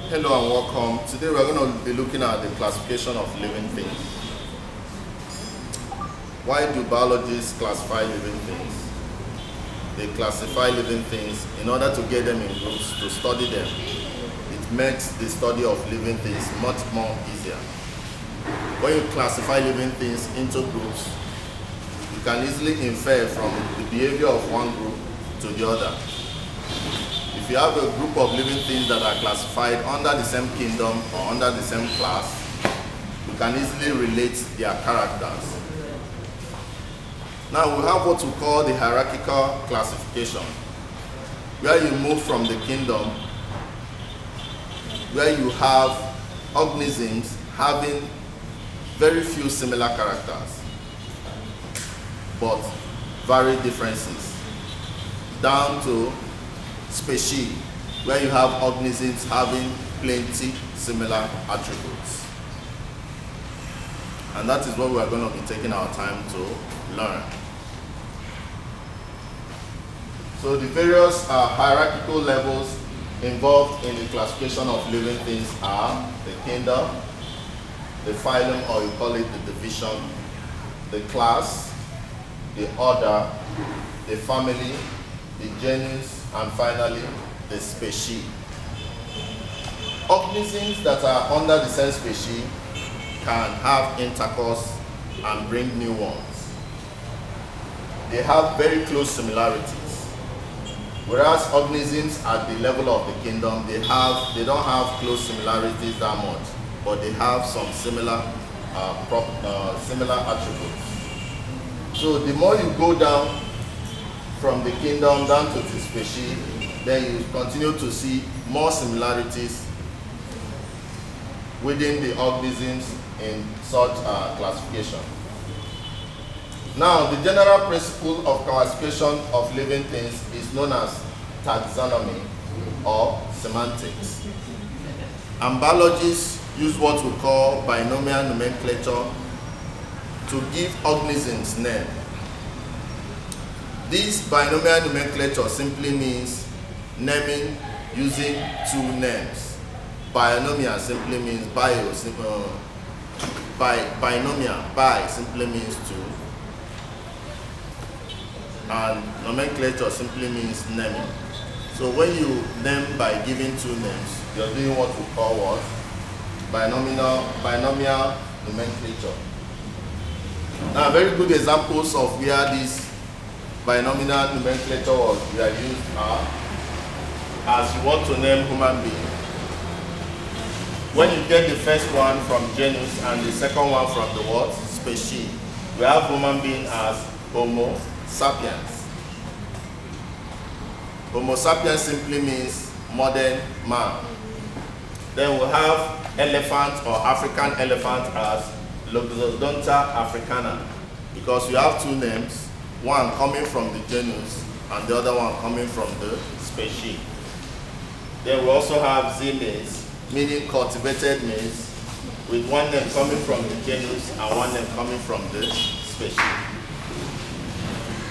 Hello and welcome. Today we're going to be looking at the classification of living things. Why do biologists classify living things? They classify living things in order to get them in groups to study them. It makes the study of living things much more easier. When you classify living things into groups, you can easily infer from the behavior of one group to the other. If you have a group of living things that are classified under the same kingdom or under the same class, you can easily relate their characters. Now we have what we call the hierarchical classification, where you move from the kingdom, where you have organisms having very few similar characters, but varied differences, down to species, where you have organisms having plenty similar attributes. And that is what we are going to be taking our time to learn. So the various hierarchical levels involved in the classification of living things are the kingdom, the phylum, or you call it the division, the class, the order, the family, the genus, and finally the species. Organisms that are under the same species can have intercourse and bring new ones. They have very close similarities. Whereas organisms at the level of the kingdom, they don't have close similarities that much, but they have some similar attributes. So the more you go down from the kingdom down to the species, then you continue to see more similarities within the organisms in such classification. Now, the general principle of classification of living things is known as taxonomy or semantics. And biologists use what we call binomial nomenclature to give organisms names. This binomial nomenclature simply means naming using two names. Binomial simply means binomial, bi simply means two, and nomenclature simply means naming. So when you name by giving two names, you're doing what we call what? Binomial nomenclature. Now, very good examples of where this binomial nomenclature we are used are, as you want to name human being. When you get the first one from genus and the second one from the what? Species. We have human being as Homo sapiens. Homo sapiens simply means modern man. Then we have elephant or African elephant as Loxodonta africana, because you have two names, one coming from the genus and the other one coming from the species. Then we also have Z-maize, meaning cultivated maize, with one name coming from the genus and one name coming from the species.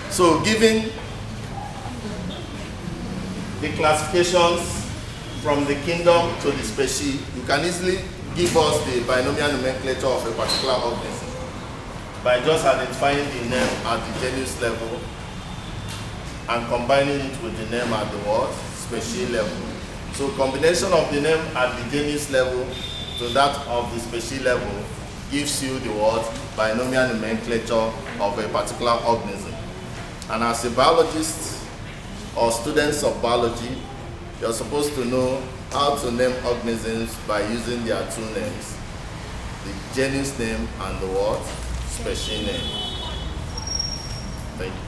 So given the classifications from the kingdom to the species, you can easily give us the binomial nomenclature of a particular organism by just identifying the name at the genus level and combining it with the name at the what? Species level. So combination of the name at the genus level to that of the species level gives you the word binomial nomenclature of a particular organism. And as a biologist or students of biology, you're supposed to know how to name organisms by using their two names, the genus name and the word species name. Thank you.